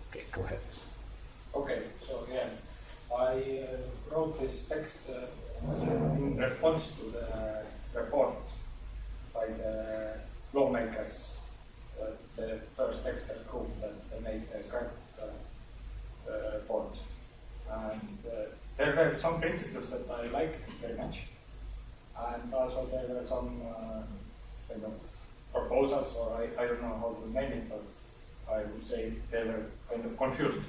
Okay, go ahead. Okay, so yeah, I wrote this text in response to the report by the lawmakers, the first expert group that made the current report. And there were some principles that I liked very much, and also there were some kind of proposals, or I don't know how to name it, but I would say they were kind of confused.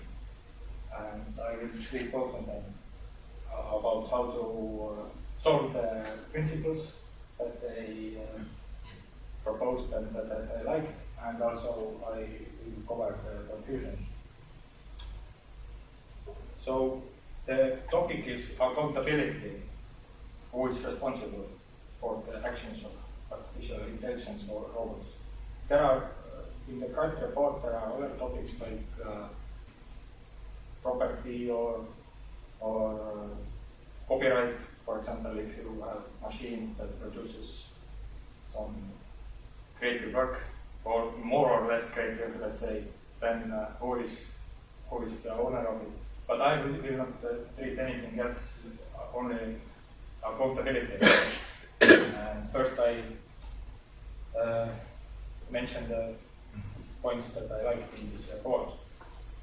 And I will speak both of them about how to solve the principles that they proposed and that I liked, and also I will cover the confusions. So the topic is accountability. Who is responsible for the actions of artificial intelligence or robots? There are, in the current report, there are other topics like property or copyright. For example, if you have a machine that produces some creative work, or more or less creative, let's say, then who is the owner of it? But I will not treat anything else, only accountability. And first I mentioned the points that I liked in this report.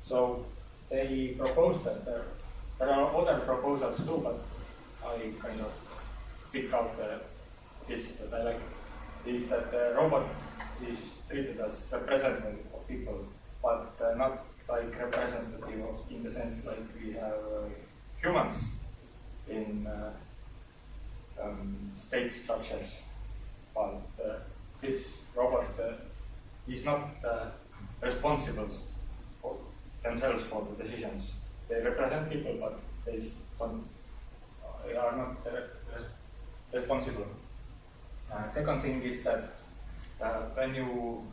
So they proposed that there are other proposals too, but I kind of pick out the pieces that I like. Is that the robot is treated as representative of people, but not like representative of, in the sense like we have humans in state structures. But this robot is not responsible for themselves for the decisions. They represent people, but they are not responsible. Second thing is that when you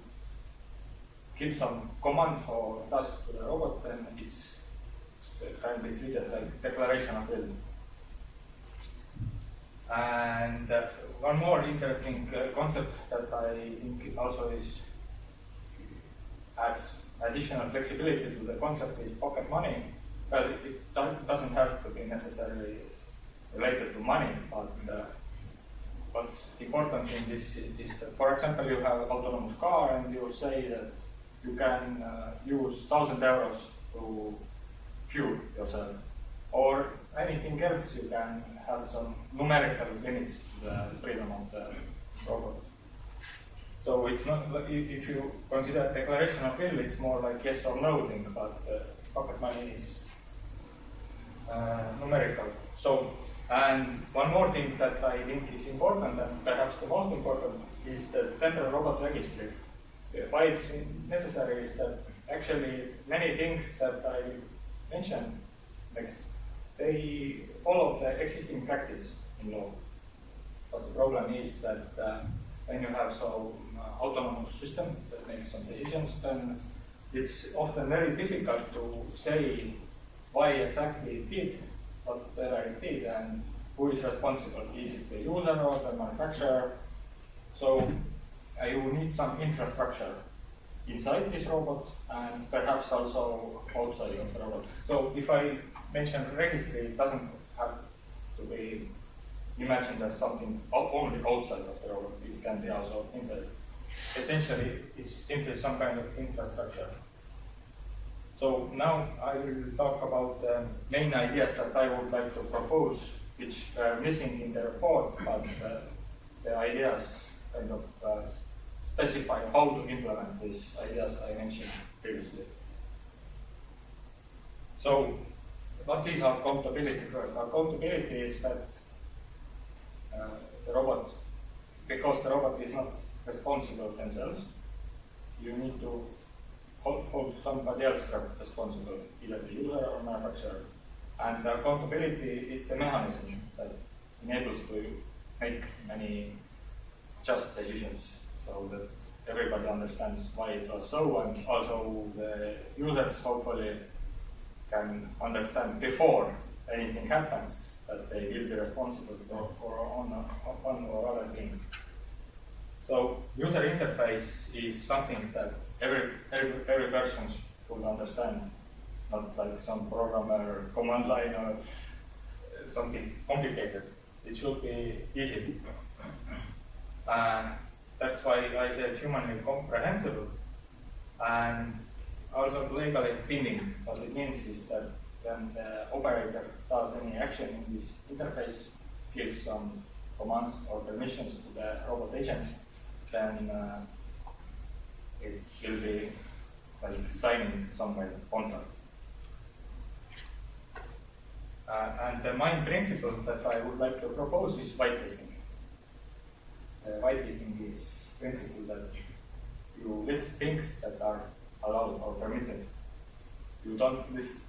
give some command or task to the robot, then it's can be treated like declaration of will. And one more interesting concept that I think also adds additional flexibility to the concept is pocket money. Well, it doesn't have to be necessarily related to money, but what's important in this is that, for example, you have an autonomous car and you say that you can use 1,000 euros to fuel yourself, or anything else. You can have some numerical limits to the freedom of the robot. So it's not, if you consider declaration of will, it's more like yes or no thing, but pocket money is numerical. So, and one more thing that I think is important, and perhaps the most important, is the central robot registry. Why it's necessary is that actually many things that I mentioned next, they follow the existing practice in law. But the problem is that when you have some autonomous system that makes some decisions, then it's often very difficult to say why exactly it did whatever it did and who is responsible. Is it the user or the manufacturer? So you need some infrastructure inside this robot and perhaps also outside of the robot. So if I mention registry, it doesn't have to be imagined as something only outside of the robot. It can be also inside. Essentially, it's simply some kind of infrastructure. So now I will talk about the main ideas that I would like to propose, which are missing in the report, but the ideas kind of specify how to implement these ideas I mentioned previously. So, what is accountability first? Accountability is that the robot, because the robot is not responsible themselves, you need to hold somebody else responsible, either the user or manufacturer. And the accountability is the mechanism that enables to make many just decisions so that everybody understands why it was so, and also the users hopefully can understand before anything happens that they will be responsible for one or other thing. So user interface is something that every person would understand, not like some programmer command line or something complicated. It should be easy. That's why I said humanly comprehensible. And also legally binding. What it means is that when the operator does any action in this interface, gives some commands or permissions to the robot agent, then it will be like signing some kind of contract. And the main principle that I would like to propose is whitelisting. Whitelisting is principle that you list things that are allowed or permitted. You don't list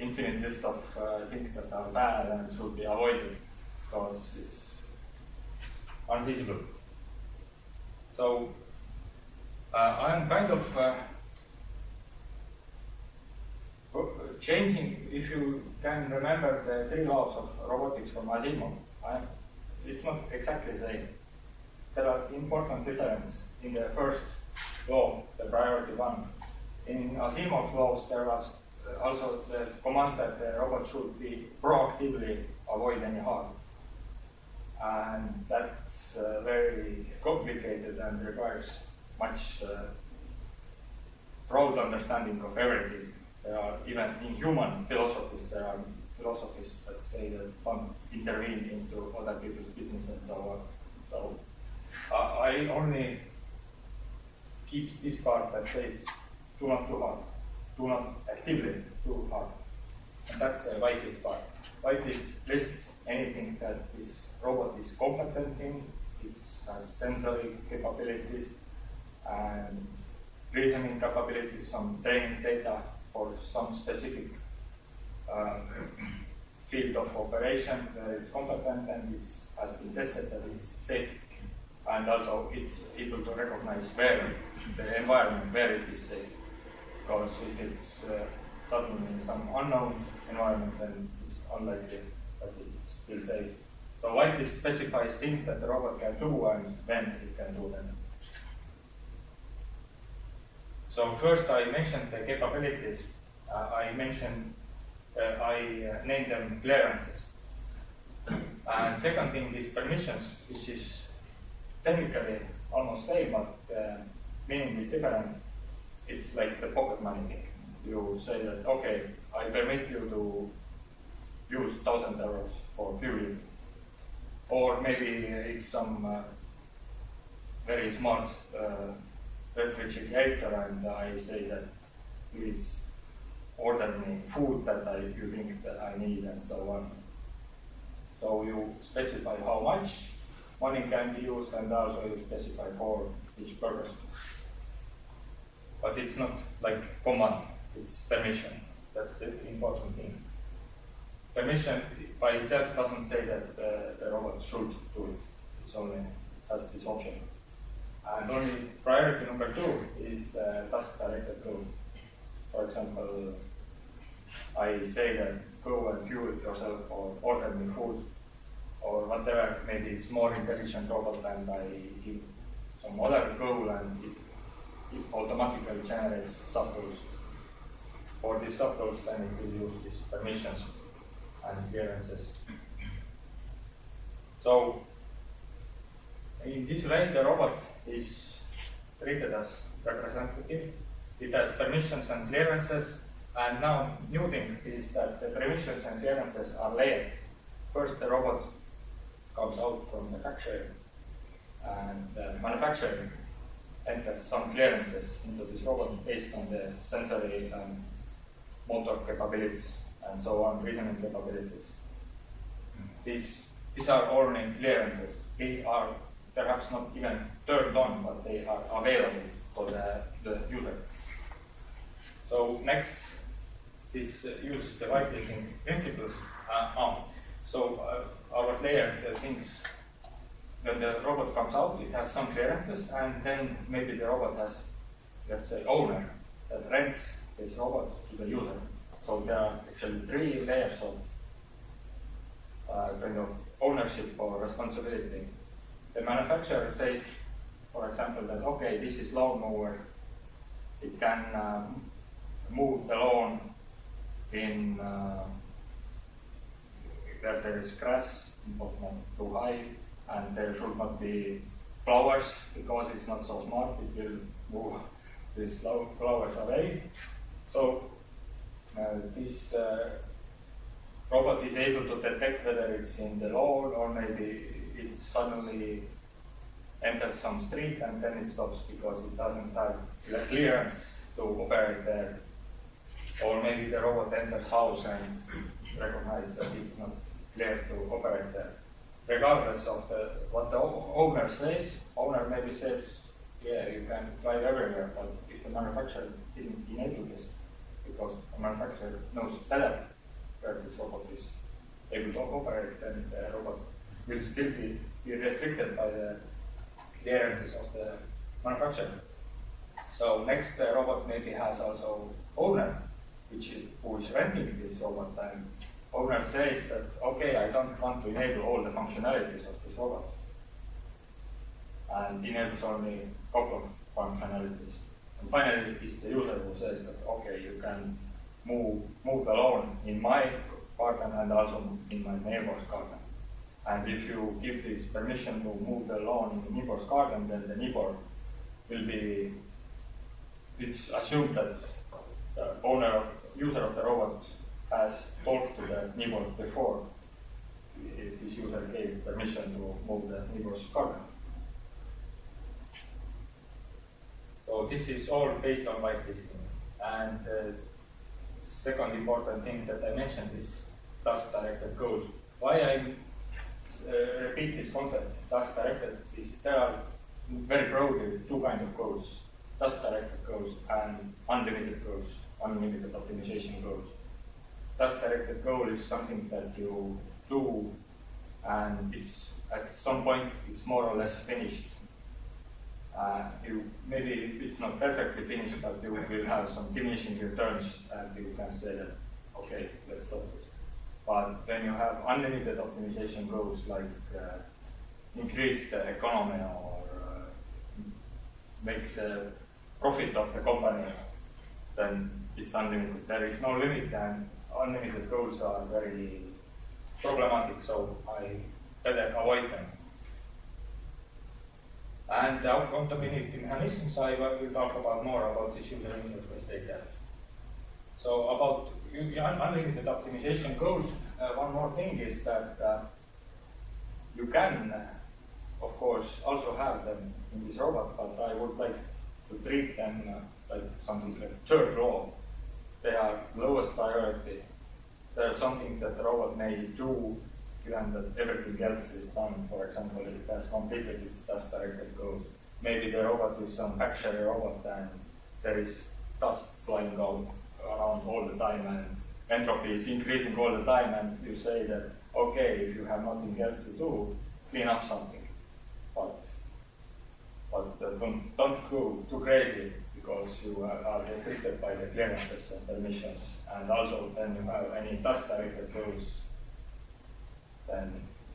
infinite list of things that are bad and should be avoided because it's unfeasible. So I'm kind of changing, if you can remember the 3 laws of robotics from Asimov. It's not exactly the same. There are important differences in the first law, the priority one. In Asimov's laws, there was also the command that the robot should be proactively avoid any harm. And that's very complicated and requires much broad understanding of everything. There are, even in human philosophies, there are philosophies that say that don't intervene into other people's business and so on. So I only keep this part that says do not too hard, do not actively too hard. And that's the whitelist part. Whitelist lists anything that this robot is competent in, it has sensory capabilities and reasoning capabilities, some training data for some specific field of operation where it's competent and it has been tested that it's safe. And also it's able to recognize where the environment, where it is safe. Because if it's suddenly in some unknown environment, then it's unlikely that it's still safe. So whitelist specifies things that the robot can do and when it can do them. So first I mentioned the capabilities. I named them clearances. And second thing is permissions, which is technically almost same, but meaning is different. It's like the pocket money thing. You say that, okay, I permit you to use 1,000 euros for fueling. Or maybe it's some very smart refrigerator and I say that please order me food that you think that I need and so on. So you specify how much money can be used and also you specify for each purpose. But it's not like command, it's permission. That's the important thing. Permission by itself doesn't say that the robot should do it. It only has this option. And only priority number 2 is the task-directed rule. For example, I say that go and fuel yourself or order me food or whatever. Maybe it's more intelligent robot and I give some other goal and it automatically generates subgoals. For these subgoals, then it will use these permissions and clearances. So, in this way, the robot is treated as representative. It has permissions and clearances. And now, new thing is that the permissions and clearances are layered. First, the robot comes out from the factory, and the manufacturer enters some clearances into this robot based on the sensory and motor capabilities and so on, reasoning capabilities. These are only clearances. They are perhaps not even turned on, but they are available for the user. So next, this uses the whitelisting principles. Our layer thinks when the robot comes out, it has some clearances, and then maybe the robot has, let's say, owner that rents this robot to the user. So there are actually 3 layers of kind of ownership or responsibility. The manufacturer says, for example, that okay, this is lawnmower. It can in where there is grass, but not too high, and there should not be flowers because it's not so smart. It will move these flowers away. So this robot is able to detect whether it's in the lawn or maybe it suddenly enters some street and then it stops because it doesn't have the clearance to operate there. Or maybe the robot enters house and recognizes that it's not clear to operate there. Regardless of what the owner says, owner maybe says, yeah, you can drive everywhere, but if the manufacturer didn't enable this, because the manufacturer knows better where this robot is able to operate, then the robot will still be restricted by the clearances of the manufacturer. So next, the robot maybe has also owner, who is renting this robot, and owner says that, okay, I don't want to enable all the functionalities of this robot, and enables only a couple of functionalities. And finally, it's the user who says that, okay, you can move the lawn in my garden and also in my neighbor's garden. And if you give this permission to move the lawn in the neighbor's garden, then the neighbor will be, it's assumed that the user of the robot has talked to the neighbor before this user gave permission to move the neighbor's garden. So this is all based on whitelisting. And the second important thing that I mentioned is task-directed goals. Why I repeat this concept, task-directed, is there are very broadly two kinds of goals: task-directed goals and unlimited goals, unlimited optimization goals. Task-directed goal is something that you do, and it's at some point it's more or less finished. Maybe it's not perfectly finished, but you will have some diminishing returns, and you can say that, okay, let's stop this. But when you have unlimited optimization goals, like increase the economy or make the profit of the company, then it's unlimited. There is no limit, and unlimited goals are very problematic, so I better avoid them. And the accountability mechanisms, I will talk about more about this user interface data. So about unlimited optimization goals, one more thing is that you can, of course, also have them in this robot, but I would like to treat them like something like third law. They are lowest priority. They are something that the robot may do given that everything else is done. For example, if it has completed its task-directed goals. Maybe the robot is some factory robot and there is dust flying out around all the time and entropy is increasing all the time, and you say that, okay, if you have nothing else to do, clean up something. But don't go too crazy, because you are restricted by the clearances and permissions. And also, when you have any task-directed goals, then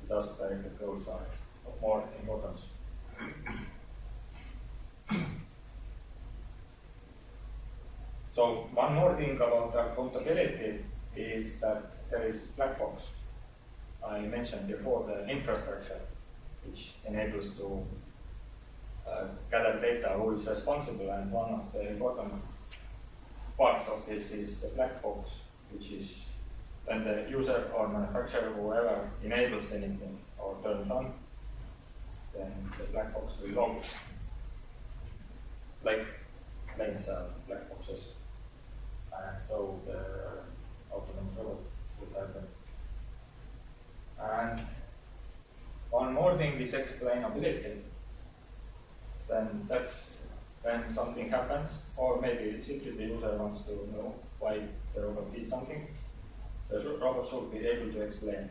the task-directed goals are of more importance. So one more thing about accountability is that there is black box. I mentioned before the infrastructure, which enables to gather data who is responsible, and one of the important parts of this is the black box, which is when the user or manufacturer, whoever enables anything or turns on, then the black box will log, like planes have black boxes. And so the autonomous robot would have them. And one more thing is explainability. Then that's when something happens, or maybe simply the user wants to know why the robot did something. The robot should be able to explain.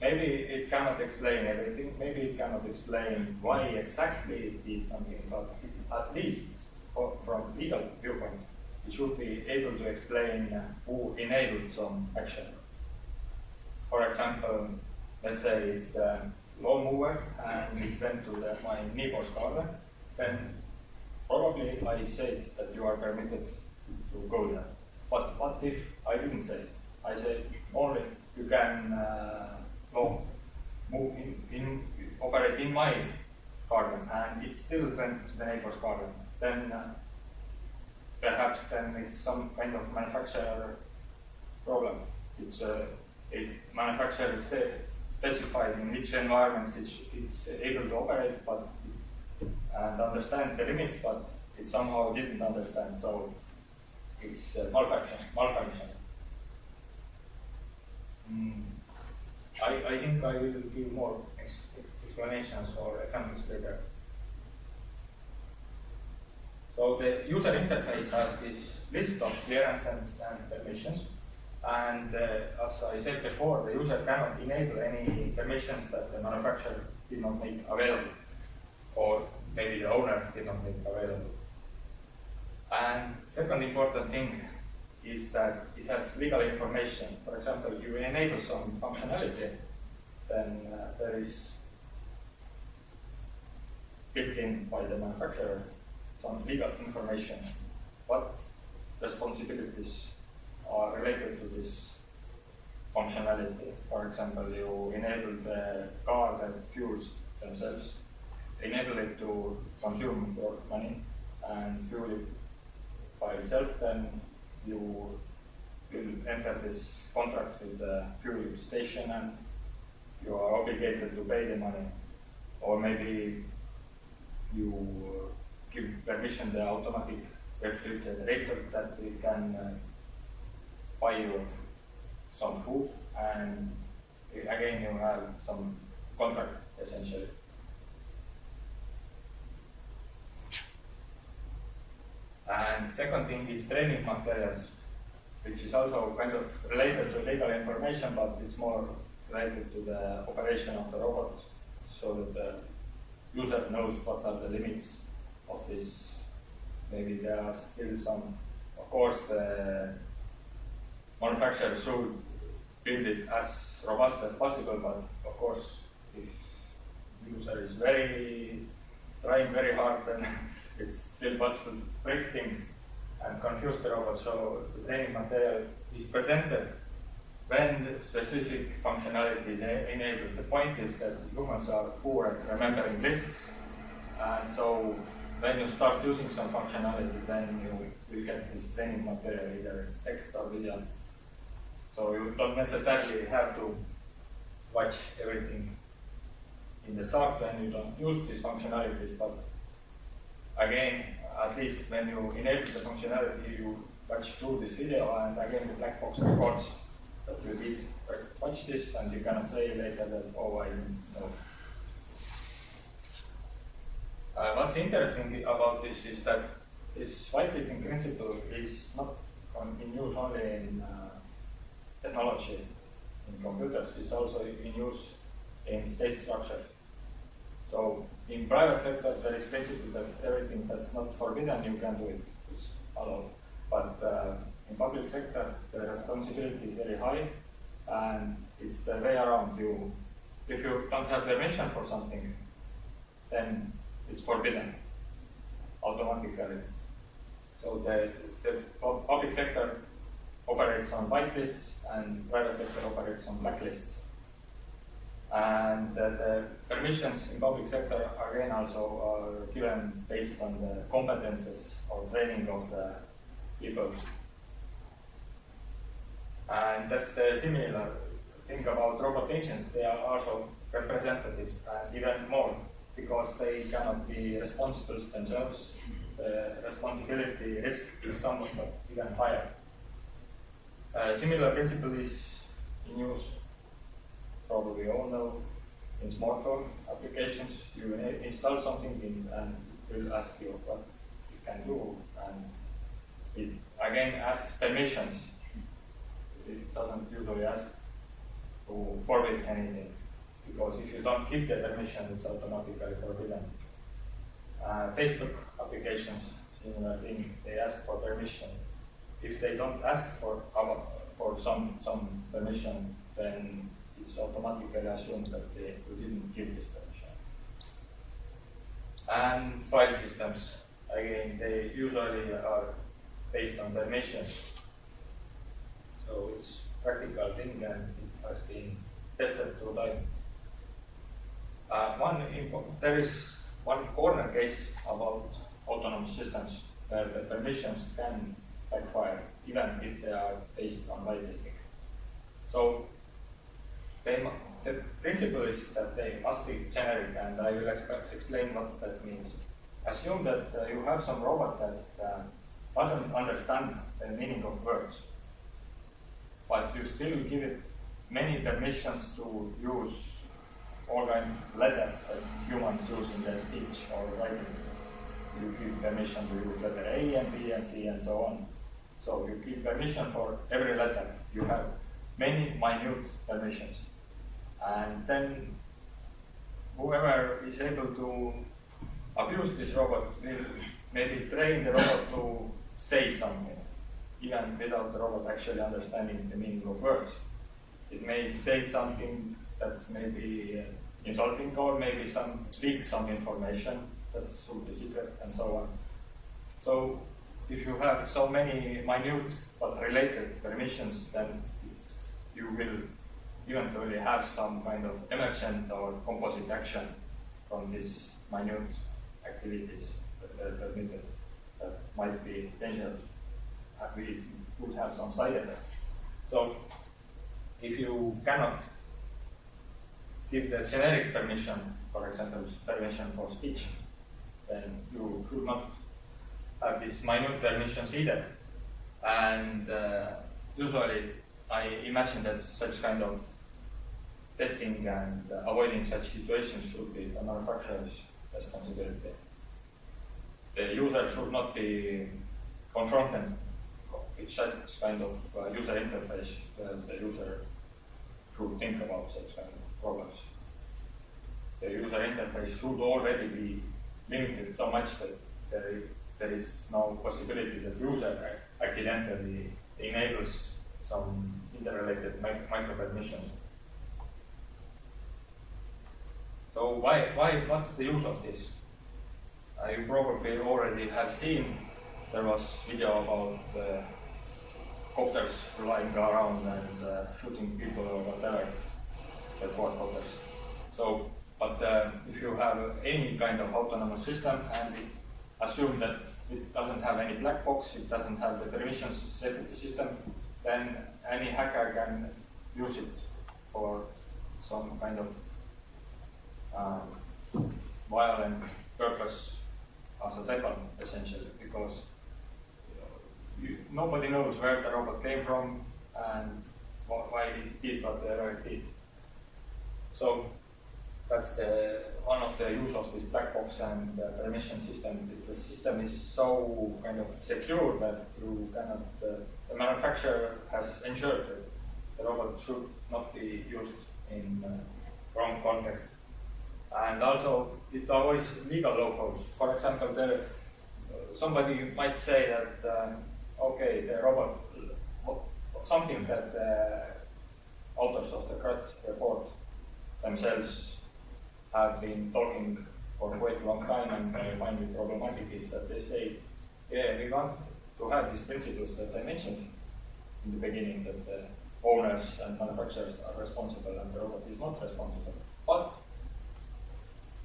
Maybe it cannot explain everything, maybe it cannot explain why exactly it did something, but at least from legal viewpoint, it should be able to explain who enabled some action. For example, let's say it's a lawnmower and it went to my neighbor's garden, then probably I said that you are permitted to go there. But what What if I didn't say it? I said only you can operate in my garden, and it still went to the neighbor's garden. Then perhaps then it's some kind of manufacturer problem. It's a manufacturer specified in which environments it's able to operate, and understand the limits, but it somehow didn't understand. So it's malfunction. I think I will give more explanations or examples later. So the user interface has this list of clearances and permissions. And as I said before, the user cannot enable any permissions that the manufacturer did not make available, or maybe the owner did not make available. And second important thing is that it has legal information. For example, you enable some functionality, then there is built in by the manufacturer some legal information. What responsibilities are related to this functionality? For example, you enable the car that fuels themselves, enable it to consume your money and fuel it by itself, then you will enter this contract with the fuel station and you are obligated to pay the money. Or maybe you give permission to the automatic refrigerator that it can buy you some food, and again you have some contract essentially. And second thing is training materials, which is also kind of related to legal information, but it's more related to the operation of the robot, so that the user knows what are the limits of this. Maybe there are still some, of course, the manufacturer should build it as robust as possible, but of course, if the user is trying very hard, then it's still possible to break things and confuse the robot. So the training material is presented when the specific functionality is enabled. The point is that humans are poor at remembering lists, and so when you start using some functionality, then you will get this training material, either it's text or video. So you don't necessarily have to watch everything in the start when you don't use these functionalities, but again, at least when you enable the functionality, you watch through this video, and again the black box records that you did watch this, and you cannot say later that, oh, I didn't know. What's interesting about this is that this whitelisting principle is not in use only in technology, in computers, it's also in use in state structure. So in private sector, there is principle that everything that's not forbidden, you can do it, it's allowed. But in public sector, the responsibility is very high, and it's the way around. If you don't have permission for something, then it's forbidden automatically. So the public sector operates on whitelists, and private sector operates on blacklists. And the permissions in public sector again also are given based on the competences or training of the people. And that's the similar thing about robot agents. They are also representatives, and even more, because they cannot be responsible themselves. The responsibility risk is somewhat even higher. Similar principle is in use, probably all know, in smartphone applications. You install something and it will ask you what you can do, and it again asks permissions. It doesn't usually ask to forbid anything, because if you don't give the permission, it's automatically forbidden. Facebook applications, similar thing, they ask for permission. If they don't ask for some permission, then it's automatically assumed that you didn't give this permission. And file systems, again, they usually are based on permissions. and it has been tested through time. There is one corner case about autonomous systems where the permissions can backfire even if they are based on whitelisting. So the principle is that they must be generic, and I will explain what that means. Assume that you have some robot that doesn't understand the meaning of words, but you still give it many permissions to use all kinds of letters that humans use in their speech or writing. You give permission to use letter A and B and C and so on. So you give permission for every letter. You have many minute permissions. And then whoever is able to abuse this robot will maybe train the robot to say something, even without the robot actually understanding the meaning of words. It may say something that's maybe insulting, or maybe leak some information that should be secret, and so on. So if you have so many minute but related permissions, then you will eventually have some kind of emergent or composite action from these minute activities that are permitted that might be dangerous. We would have some side effects. So if you cannot give the generic permission, for example, permission for speech, then you should not have these minute permissions either. And usually I imagine that such kind of testing and avoiding such situations should be the manufacturer's responsibility. The user should not be confronted with such kind of user interface where the user should think about such kind of problems. The user interface should already be limited so much that there is no possibility that user accidentally enables some interrelated micro-permissions. So what's the use of this? You probably already have seen there was video about copters flying around and shooting people or whatever, the quadcopters. So, but if you have any kind of autonomous system and it assume that it doesn't have any black box, it doesn't have the permissions safety system, then any hacker can use it for some kind of violent purpose as a weapon, essentially, because nobody knows where the robot came from and why it did whatever it did. So that's one of the use of this black box and permission system. The system is so kind of secure that you cannot, the manufacturer has ensured that the robot should not be used in wrong context. And also it avoids legal loopholes. For example, somebody might say that okay, the robot, something that the authors of the CRUD report themselves have been talking for quite a long time, and I find it problematic is that they say, yeah, we want to have these principles that I mentioned in the beginning, that the owners and manufacturers are responsible and the robot is not responsible. But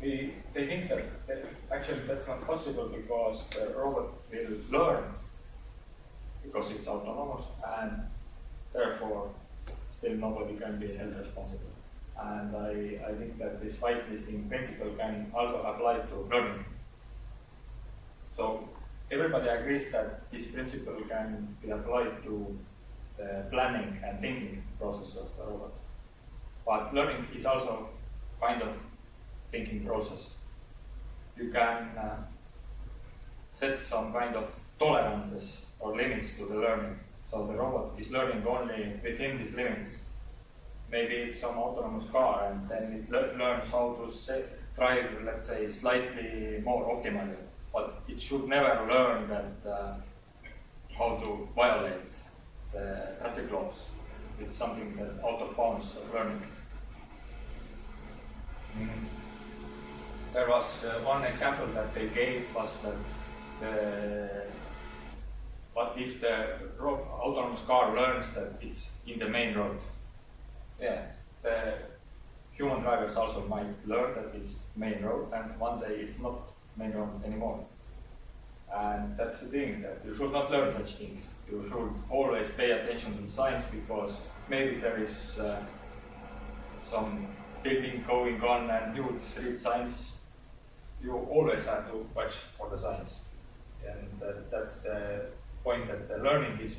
they think that actually that's not possible because the robot will learn because it's autonomous, and therefore still nobody can be held responsible. And I think that this whitelisting principle can also apply to learning. So everybody agrees that this principle can be applied to the planning and thinking process of the robot. But learning is also kind of thinking process. You can set some kind of tolerances or limits to the learning. So the robot is learning only within these limits. Maybe it's some autonomous car and then it learns how to drive, let's say, slightly more optimally. But it should never learn that how to violate the traffic laws. It's something that's out of bounds of learning. There was one example that they gave was that what if the autonomous car learns that it's in the main road? yeah, the human drivers also might learn that it's main road, and one day it's not main road anymore. And that's the thing, that you should not learn such things. You should always pay attention to the science, because maybe there is some building going on and you read science. You always have to watch for the science. And that's the point, that the learning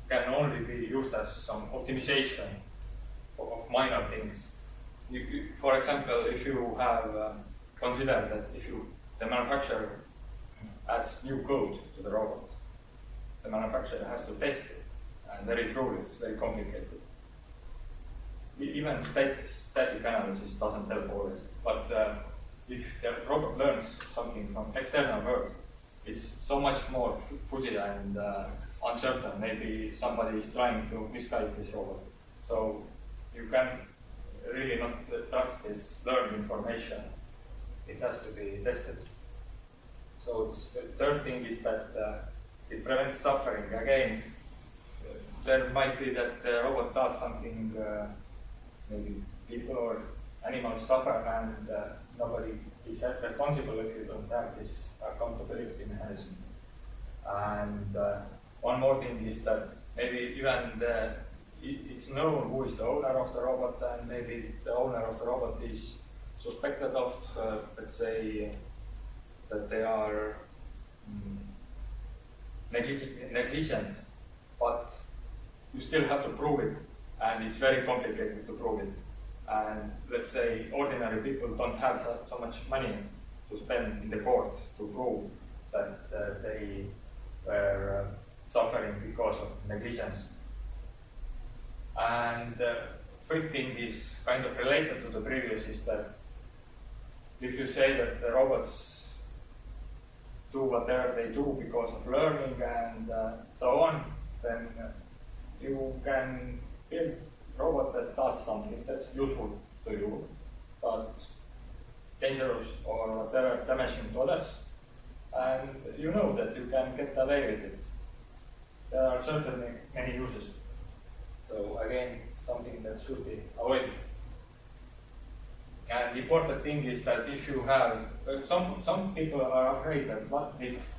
can only be used as some optimization of minor things. For example, if you have considered that if the manufacturer adds new code to the robot, the manufacturer has to test it, and very truly, it's very complicated. Even static analysis doesn't help always, but if the robot learns something from external world, it's so much more fuzzy and uncertain. Maybe somebody is trying to misguide this robot. So you can really not trust this learned information. It has to be tested. So the third thing is that it prevents suffering. Again, there might be that the robot does something, maybe people or animals suffer, and nobody is responsible if you don't have this accountability mechanism. And one more thing is that maybe even it's known who is the owner of the robot, and maybe the owner of the robot is suspected of, let's say, that they are negligent, but you still have to prove it, and it's very complicated to prove it. And let's say ordinary people don't have so much money to spend in the court to prove that they were suffering because of negligence. And the first thing is kind of related to the previous, is that if you say that the robots do whatever they do because of learning and so on, then you can build a robot that does something that's useful to you, but dangerous or whatever, damaging to others, and you know that you can get away with it. There are certainly many uses. So again, it's something that should be avoided. And the important thing is that if you have, some people are afraid that what if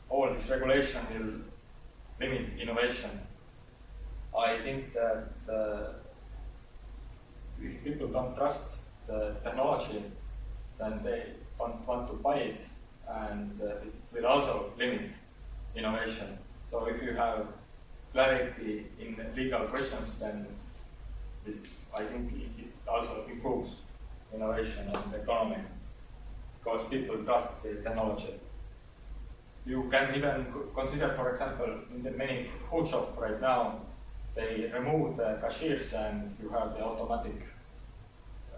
all this regulation will limit innovation. I think that if people don't trust the technology, then they don't want to buy it, and it will also limit innovation. So if you have clarity in legal questions, then I think it also improves innovation and economy, because people trust the technology. You can even consider, for example, in the many food shops right now, they remove the cashiers and you have the automatic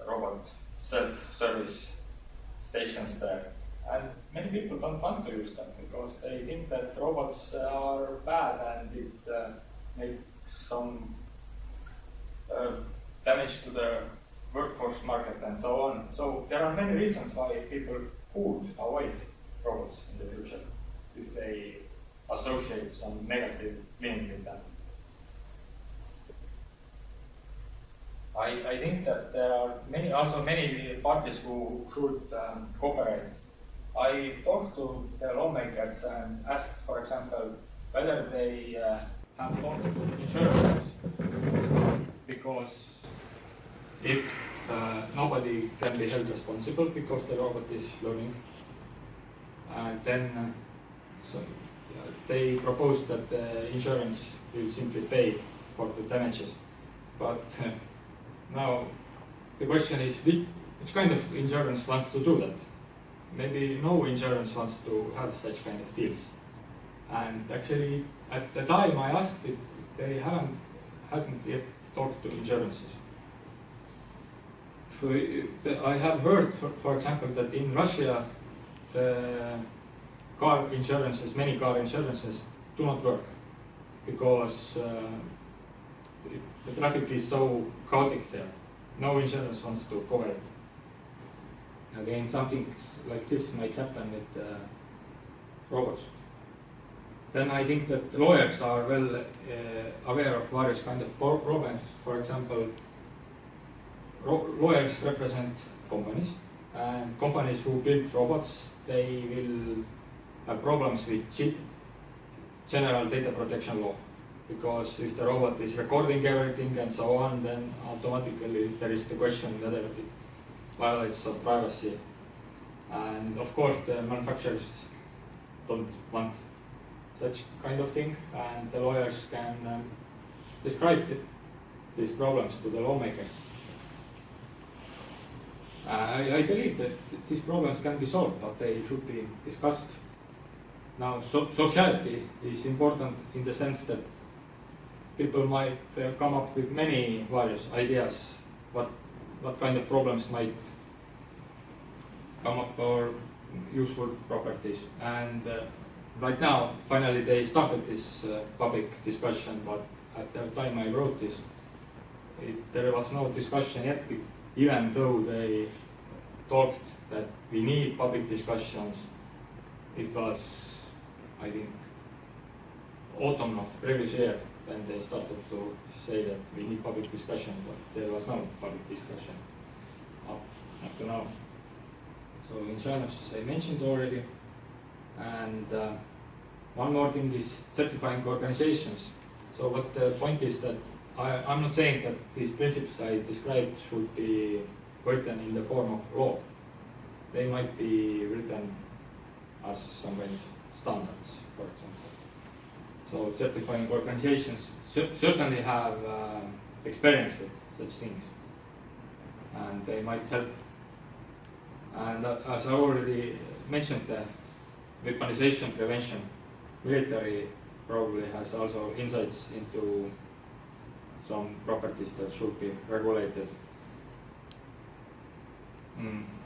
robot self-service stations there. And many people don't want to use them because they think that robots are bad and it makes some damage to the workforce market and so on. So there are many reasons why people could avoid robots in the future if they associate some negative meaning with them. I think that there are many parties who should cooperate. I talked to the lawmakers and asked, for example, whether they have talked to insurance, because if nobody can be held responsible because the robot is learning, then they proposed that the insurance will simply pay for the damages. But now the question is, which kind of insurance wants to do that? Maybe no insurance wants to have such kind of deals. And actually, at the time I asked it, they hadn't yet talked to insurances. I have heard, for example, that in Russia, the many car insurances do not work because the traffic is so chaotic there. No insurance wants to cover it. Again, something like this might happen with robots. Then I think that lawyers are well aware of various kind of problems. For example, lawyers represent companies, and companies who build robots, they will have problems with general data protection law. Because if the robot is recording everything and so on, then automatically there is the question whether it violates of privacy. And of course the manufacturers don't want such kind of thing, and the lawyers can describe these problems to the lawmakers. I believe that these problems can be solved, but they should be discussed. Now, sociality is important in the sense that people might come up with many various ideas what kind of problems might come up or useful properties. And right now, finally they started this public discussion, but at the time I wrote this, there was no discussion yet, even though they talked that we need public discussions. It was, I think, autumn of previous year when they started to say that we need public discussion, but there was no public discussion up to now. So insurance, as I mentioned already, and one more thing is certifying organizations. So what the point is that I'm not saying that these principles I described should be written in the form of law. They might be written as some kind of standards, for example. So certifying organizations certainly have experience with such things, and they might help. And as I already mentioned, the weaponization prevention, military probably has also insights into some properties that should be regulated.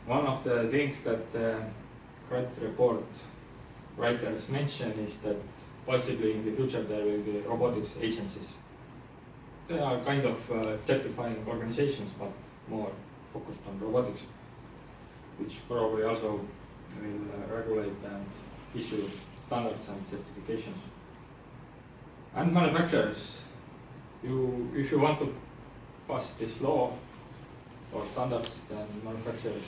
One of the things that the CRUD report writers mention is that possibly in the future there will be robotics agencies. They are kind of certifying organizations, but more focused on robotics, which probably also will regulate and issue standards and certifications. And manufacturers, if you want to pass this law or standards, then manufacturers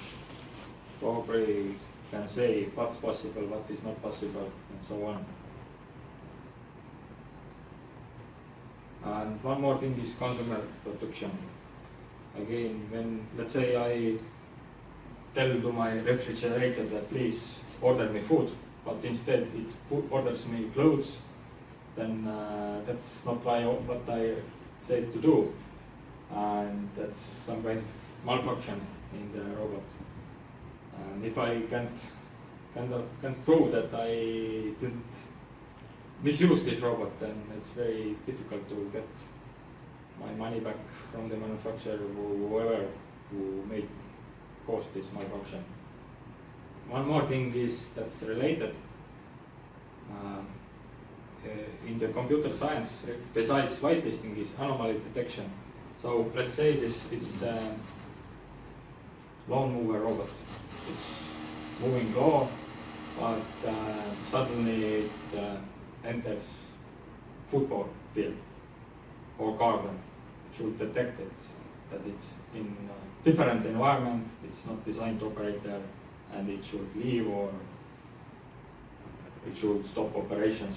probably can say what's possible, what is not possible, and so on. And one more thing is consumer protection. Again, when, let's say, I tell to my refrigerator that please order me food, but instead it orders me clothes, then that's not what I said to do, and that's some kind of malfunction in the robot. And if I can't prove that I didn't misuse this robot, then it's very difficult to get my money back from the manufacturer or whoever who caused this malfunction. One more thing is that's related. In the computer science, besides whitelisting, is anomaly detection. So let's say it's the lawn mover robot. It's moving low, but suddenly it enters football field or garden. It should detect it, that it's in a different environment, it's not designed to operate there, and it should leave or it should stop operations.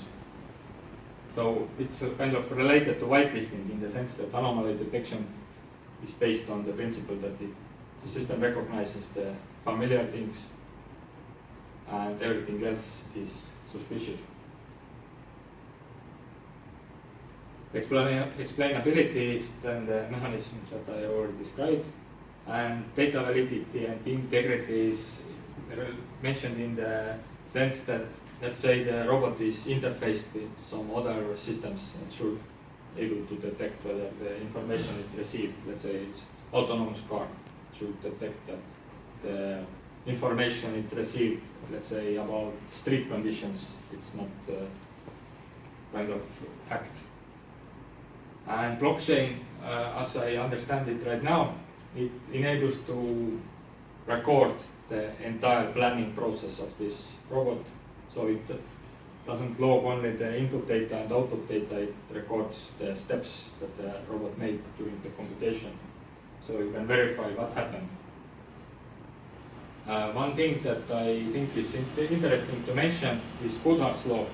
So it's kind of related to whitelisting in the sense that anomaly detection is based on the principle that the system recognizes the familiar things and everything else is suspicious. Explainability is then the mechanism that I already described, and data validity and integrity is mentioned in the sense that, let's say, the robot is interfaced with some other systems and should be able to detect whether the information it received, let's say it's autonomous car, should detect that the information it received, let's say about street conditions, it's not kind of hacked. And blockchain, as I understand it right now, it enables to record the entire planning process of this robot. So it doesn't log only the input data and output data, it records the steps that the robot made during the computation. so you can verify what happened. One thing that I think is interesting to mention is Goodhart's law.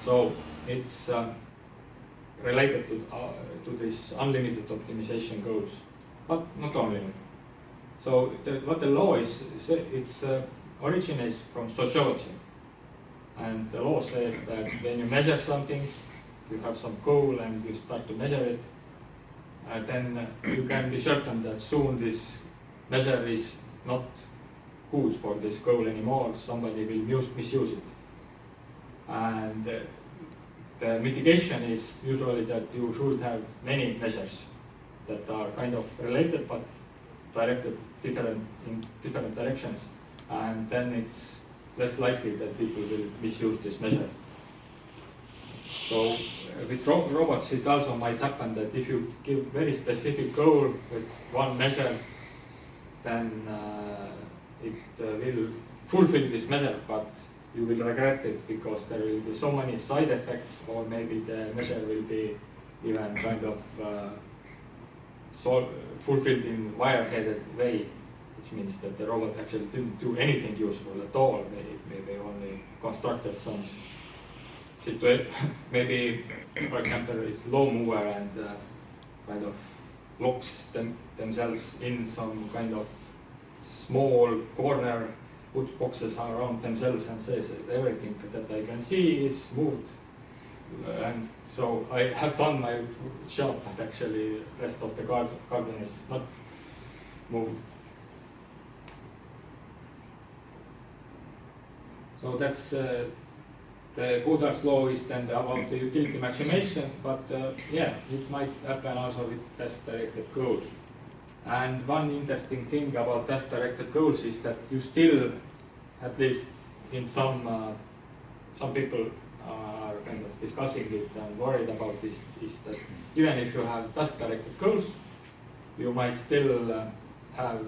So it's related to this unlimited optimization goals, but not only. So what the law is, it's originates from sociology. And the law says that when you measure something, you have some goal and you start to measure it, then you can be certain that soon this measure is not good for this goal anymore, somebody will misuse it. And the mitigation is usually that you should have many measures that are kind of related but directed in different directions, and then it's less likely that people will misuse this measure. So with robots it also might happen that if you give very specific goal with one measure, then it will fulfill this measure, but you will regret it because there will be so many side effects, or maybe the measure will be even kind of fulfilled in wire-headed way, which means that the robot actually didn't do anything useful at all. They only constructed some situation. Maybe, for example, there is low mover and kind of locks themselves in some kind of small corner, put boxes around themselves and says that everything that I can see is moved. And so I have done my job, but actually the rest of the garden is not moved. So that's the Goodhart's law is then about the utility maximization, but yeah, it might happen also with task-directed goals. And one interesting thing about task-directed goals is that you still, at least in some people are kind of discussing it and worried about this, is that even if you have task-directed goals, you might still have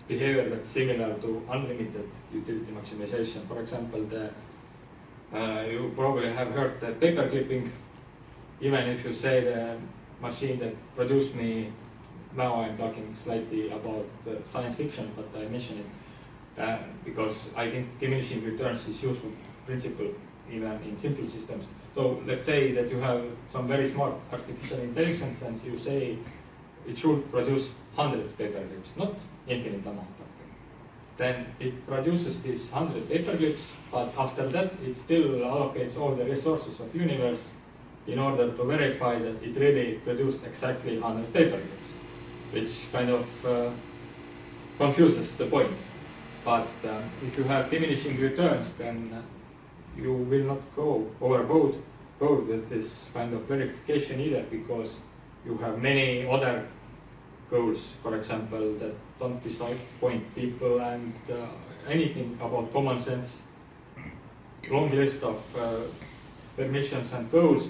behavior that's similar to unlimited utility maximization. For example, you probably have heard the paper clipping. Even if you say the machine that produced me, now I'm talking slightly about science fiction, but I mention it because I think diminishing returns is useful principle even in simple systems. So let's say that you have some very smart artificial intelligence and you say it should produce 100 paper clips, not infinite amount of them. Then it produces these 100 paper clips, but after that it still allocates all the resources of universe in order to verify that it really produced exactly 100 paper clips, which kind of confuses the point. But if you have diminishing returns, then you will not go overboard with this kind of verification either, because you have many other goals, for example, that don't disappoint people and anything about common sense. Long list of permissions and goals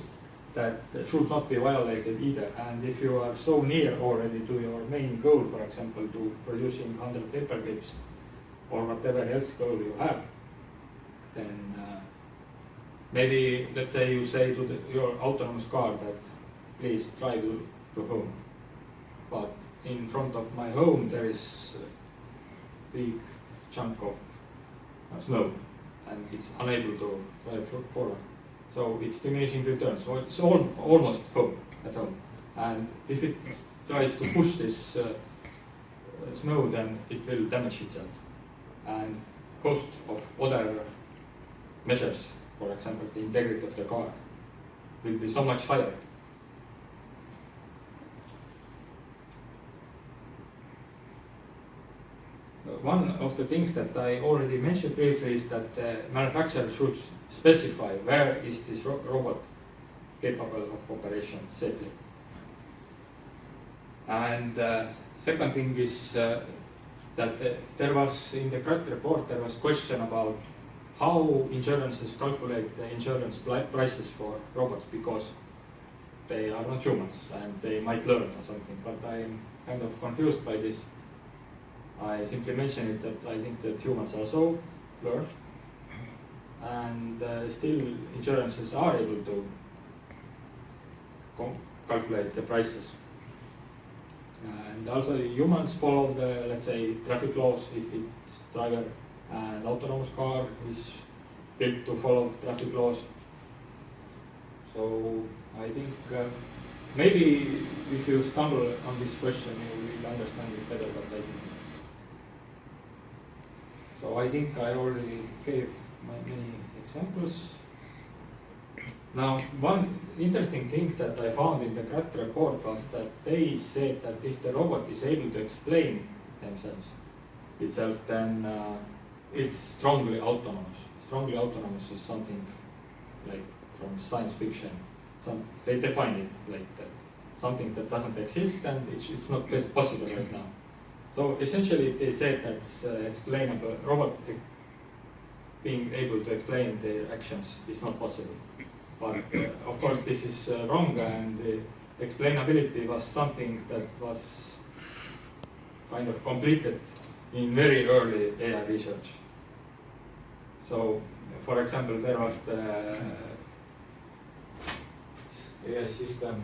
that should not be violated either. And if you are so near already to your main goal, for example, to producing 100 paper clips or whatever else goal you have, then maybe, let's say you say to your autonomous car that please drive to home. But in front of my home there is a big chunk of snow and it's unable to drive forward. So it's diminishing returns. So it's almost at home. And if it tries to push this snow, then it will damage itself. And cost of other measures, for example, the integrity of the car, will be so much higher. One of the things that I already mentioned briefly is that the manufacturer should specify where is this robot capable of operation safely. And second thing is that there was, in the CRAT report, there was question about how insurances calculate the insurance prices for robots, because they are not humans and they might learn or something, but I'm kind of confused by this. I simply mention it that I think that humans also learn, and still insurances are able to calculate the prices. And also humans follow the, let's say, traffic laws if it's driver, and autonomous car is built to follow traffic laws. So I think maybe if you stumble on this question, you will understand it better, but I think. So I think I already gave many examples. Now, one interesting thing that I found in the CRAT report was that they said that if the robot is able to explain itself, then it's strongly autonomous. Strongly autonomous is something like from science fiction. They define it like that, something that doesn't exist and it's not possible right now. So essentially, they said that explainable robot being able to explain their actions is not possible. But of course, this is wrong, and explainability was something that was kind of completed in very early AI research. So, for example, there was the AI system.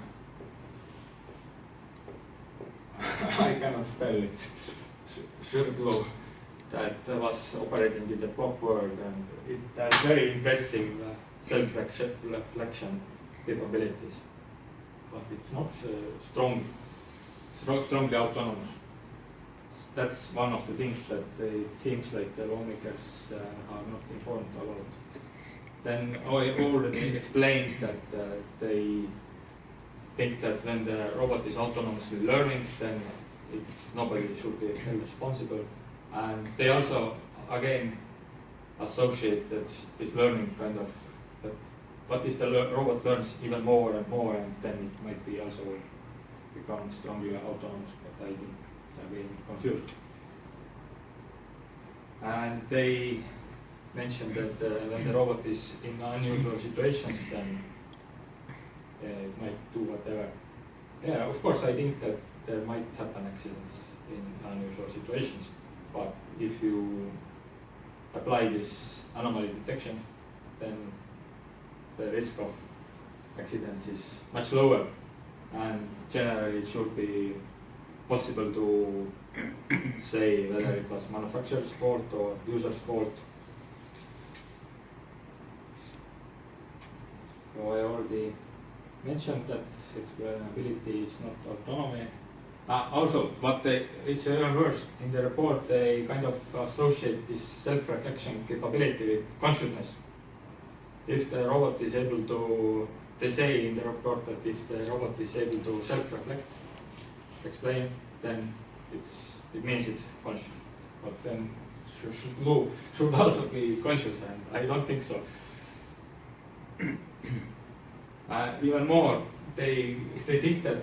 I cannot spell it. Sure, that was operating in the pop world, and it has very impressive self-reflection capabilities, but it's not strongly autonomous. That's one of the things that it seems like the lawmakers are not informed about. Then I already explained that they think that when the robot is autonomously learning, then nobody should be held responsible. And they also, again, associate that this learning kind of, that what if the robot learns even more and more, and then it might be also become strongly autonomous, but I think it's again confused. And they mentioned that when the robot is in unusual situations, then it might do whatever. Yeah, of course, I think that there might happen accidents in unusual situations, but if you apply this anomaly detection, then the risk of accidents is much lower, and generally it should be possible to say whether it was manufacturer's fault or user's fault. So I already mentioned that explainability is not autonomy. Also, it's even worse. In the report, they kind of associate this self-reflection capability with consciousness. If the robot is able to, they say in the report that if the robot is able to self-reflect, explain, then it means it's conscious. But then should also be conscious, and I don't think so. Even more, they think that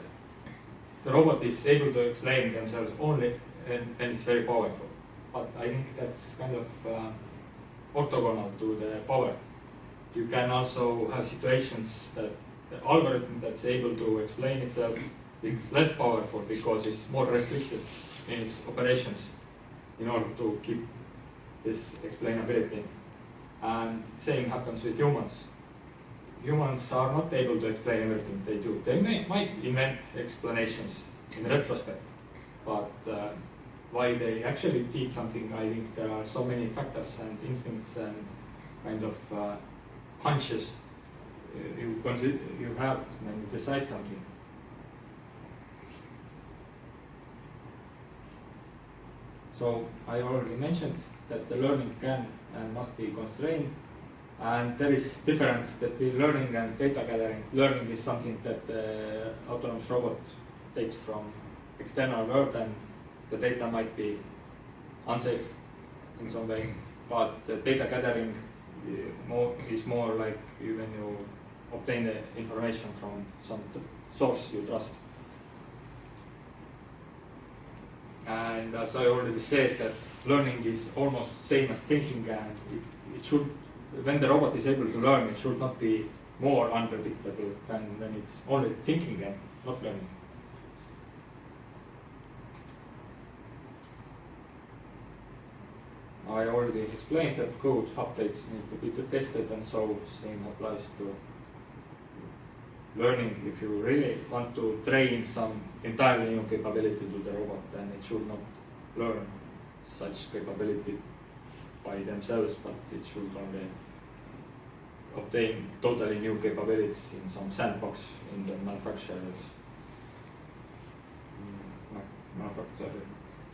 the robot is able to explain themselves only when it's very powerful. But I think that's kind of orthogonal to the power. You can also have situations that the algorithm that's able to explain itself is less powerful because it's more restricted in its operations in order to keep this explainability. And same happens with humans. Humans are not able to explain everything they do. They might invent explanations in retrospect, but why they actually teach something, I think there are so many factors and instincts and kind of hunches you have when you decide something. So I already mentioned that the learning can and must be constrained. And there is difference between learning and data gathering. Learning is something that the autonomous robot takes from external world, and the data might be unsafe in some way. But the data gathering is more like when you obtain the information from some source you trust. And as I already said, that learning is almost same as thinking, and it should, when the robot is able to learn, it should not be more unpredictable than when it's only thinking and not learning. I already explained that code updates need to be tested, and so same applies to learning, if you really want to train some entirely new capability to the robot, then it should not learn such capability by themselves, but it should only obtain totally new capabilities in some sandbox in the manufacturer.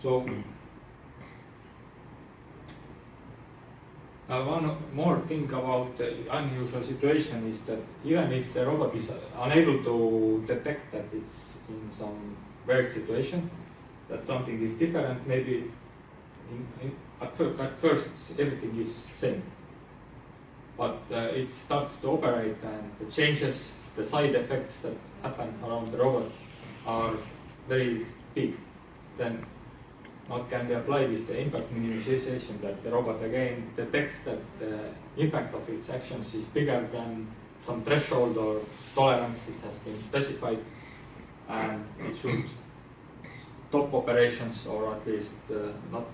So one more thing about the unusual situation is that even if the robot is unable to detect that it's in some weird situation, that something is different, maybe at first everything is same. But it starts to operate, and the changes, the side effects that happen around the robot are very big. Then what can be applied is the impact minimization, that the robot again detects that the impact of its actions is bigger than some threshold or tolerance it has been specified, and it should stop operations or at least not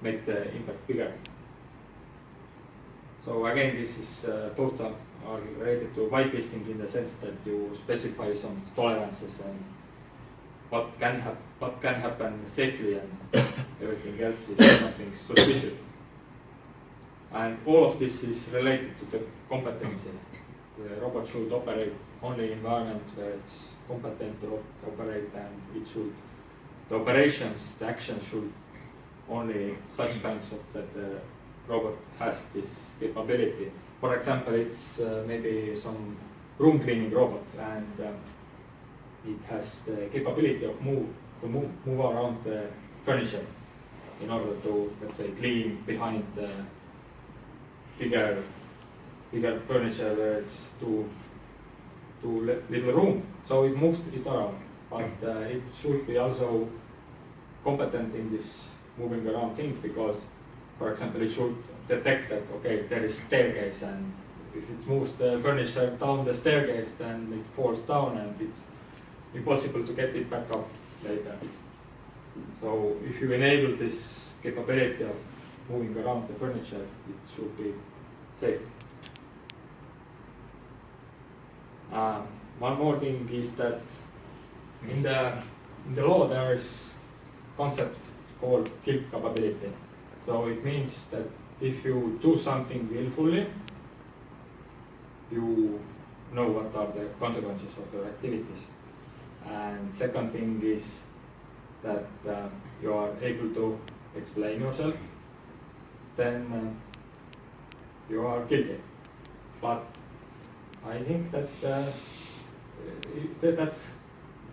make the impact bigger. So again, this is both are related to whitelisting in the sense that you specify some tolerances and what can happen safely, and everything else is something suspicious. And all of this is related to the competency. The robot should operate only in environment where it's competent to operate, and it should, the operations, the actions should only such kinds of that the robot has this capability. For example, it's maybe some room cleaning robot, and it has the capability of move around the furniture in order to, let's say, clean behind the bigger furniture where it's too little room. So it moves it around, but it should be also competent in this moving around things, because, for example, it should detect that, okay, there is staircase, and if it moves the furniture down the staircase, then it falls down and it's impossible to get it back up later. So if you enable this capability of moving around the furniture, it should be safe. One more thing is that in the law there is concept called guilt capability. So it means that if you do something willfully, you know what are the consequences of your activities. And second thing is that you are able to explain yourself, then you are guilty. But I think that that's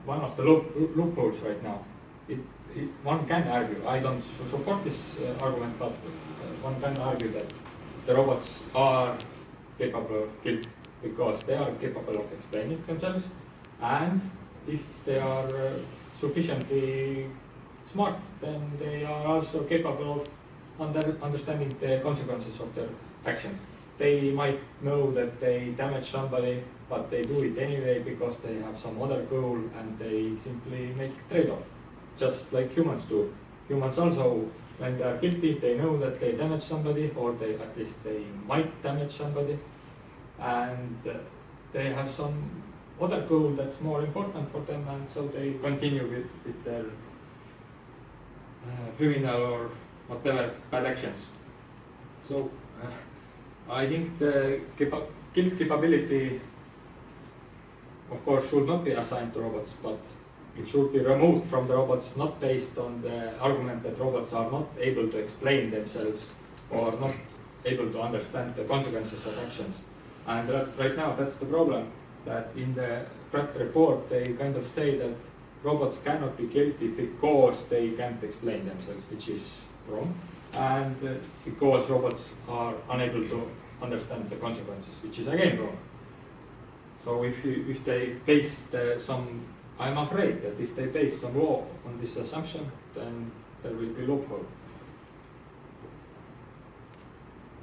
one of the loopholes right now. One can argue, I don't support this argument, but one can argue that the robots are capable of guilt because they are capable of explaining themselves, and if they are sufficiently smart, then they are also capable of understanding the consequences of their actions. They might know that they damage somebody, but they do it anyway because they have some other goal, and they simply make trade-off, just like humans do. Humans also, when they are guilty, they know that they damage somebody, or at least they might damage somebody, and they have some other goal that's more important for them, and so they continue with their criminal or whatever bad actions. So I think the guilt capability, of course, should not be assigned to robots, but it should be removed from the robots, not based on the argument that robots are not able to explain themselves or not able to understand the consequences of actions. And right now that's the problem, that in the draft report they kind of say that robots cannot be guilty because they can't explain themselves, which is wrong, and because robots are unable to understand the consequences, which is again wrong. So if they base I'm afraid that if they base some law on this assumption, then there will be loophole.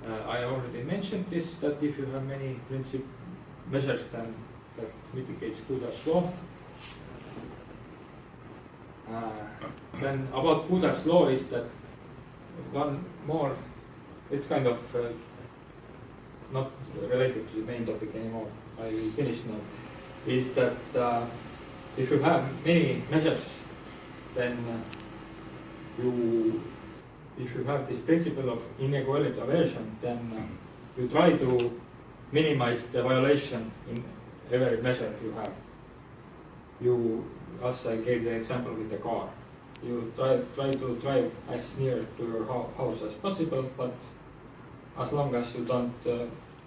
I already mentioned this, that if you have many principal measures, then that mitigates Kudar's law. Then about Kudar's law is that one more, it's kind of not related to the main topic anymore. I will finish now. is that if you have many measures, then if you have this principle of inequality aversion, then you try to minimize the violation in every measure you have. As I gave the example with the car, you try to drive as near to your house as possible, but as long as you don't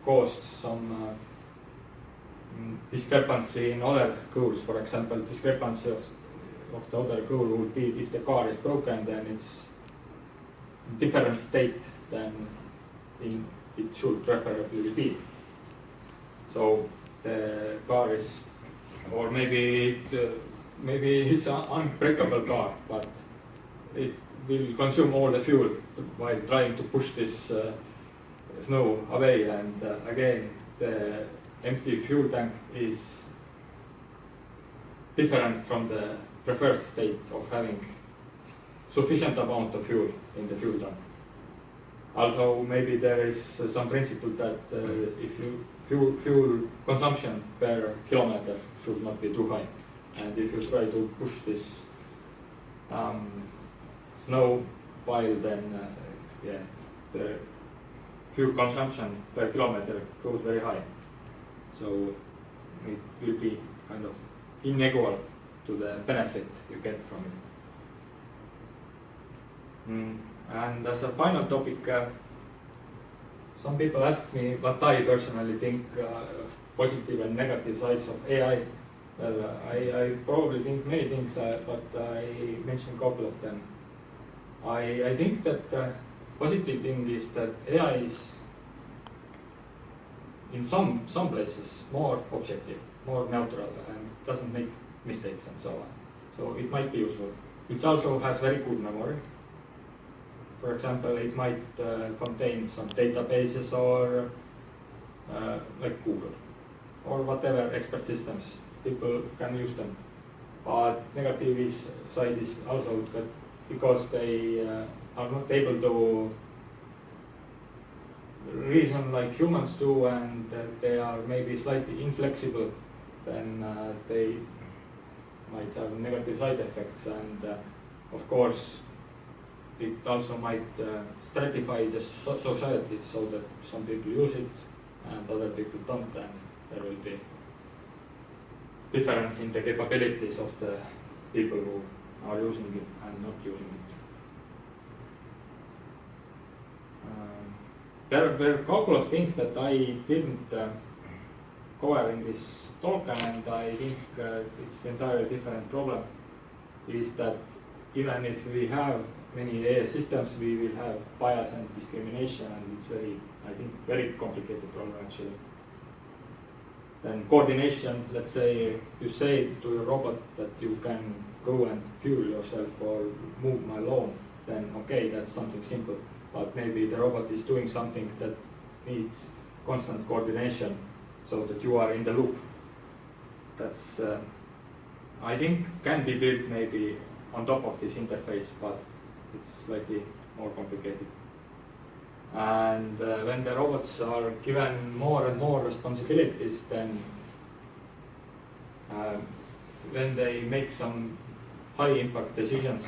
cause some discrepancy in other rules. For example, discrepancy of the other rule would be if the car is broken, then it's in different state than it should preferably be. So the car is, or maybe it's an unbreakable car, but it will consume all the fuel while trying to push this snow away, and again the empty fuel tank is different from the preferred state of having sufficient amount of fuel in the fuel tank. Also, maybe there is some principle that if fuel consumption per kilometer should not be too high, and if you try to push this snow pile, then the fuel consumption per kilometer goes very high. So it will be kind of unequal to the benefit you get from it. And as a final topic, some people ask me what I personally think positive and negative sides of AI. Well, I probably think many things, but I mentioned a couple of them. I think that the positive thing is that AI is in some places more objective, more neutral, and doesn't make mistakes and so on. So it might be useful. It also has very good memory. For example, it might contain some databases or like Google or whatever expert systems. People can use them. But negative side is also that because they are not able to reason like humans do, and they are maybe slightly inflexible, then they might have negative side effects. And of course, it also might stratify the society so that some people use it and other people don't, and there will be difference in the capabilities of the people who are using it and not using it. There were a couple of things that I didn't cover in this talk, and I think it's an entirely different problem, is that even if we have many AI systems, we will have bias and discrimination, and it's very complicated problem actually. Then coordination, let's say you say to your robot that you can go and fuel yourself or move my lawn, then okay, that's something simple. But maybe the robot is doing something that needs constant coordination so that you are in the loop. That's, I think, can be built maybe on top of this interface, but it's slightly more complicated. And when the robots are given more and more responsibilities, then when they make some high impact decisions,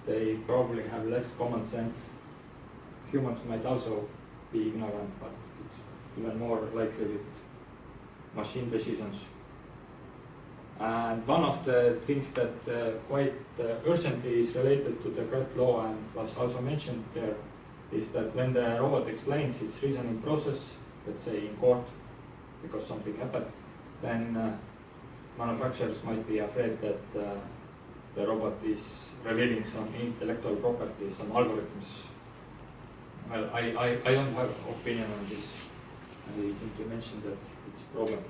they probably have less common sense. Humans might also be ignorant, but it's even more likely with machine decisions. And one of the things that quite urgently is related to the Brett law and was also mentioned there is that when the robot explains its reasoning process, let's say in court, because something happened, then manufacturers might be afraid that the robot is revealing some intellectual property, some algorithms. Well, I don't have opinion on this. I simply mentioned that it's a problem.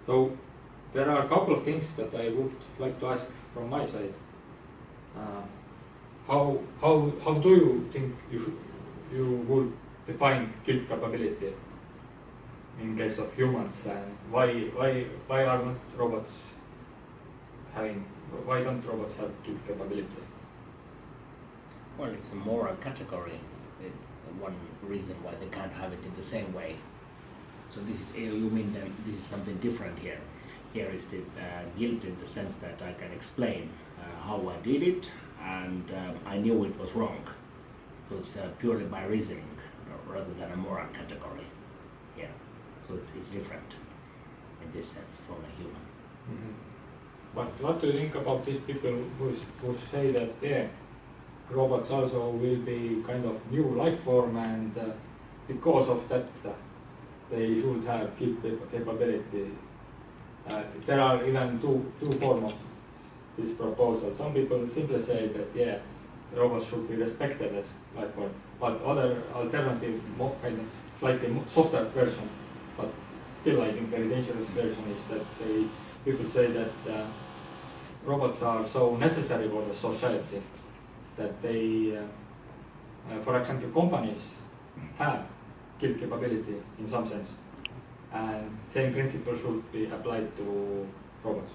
So there are a couple of things that I would like to ask from my side. How do you think you would define guilt capability in case of humans, and why are not robots why don't robots have guilt capability? Well, it's a moral category. One reason why they can't have it in the same way. So this is, you mean that this is something different here. Here is the guilt in the sense that I can explain how I did it, and I knew it was wrong. So it's purely by reasoning rather than a moral category here. So it's different in this sense from a human. Mm-hmm. But what do you think about these people who say that robots also will be kind of new life form, and because of that they should have capability? There are even two forms of this proposal. Some people simply say that robots should be respected as life form, but other alternative, more kind of slightly softer version, but still I think very dangerous version is that people say that robots are so necessary for the society that they, for example, companies have guilt capability in some sense, and same principle should be applied to robots.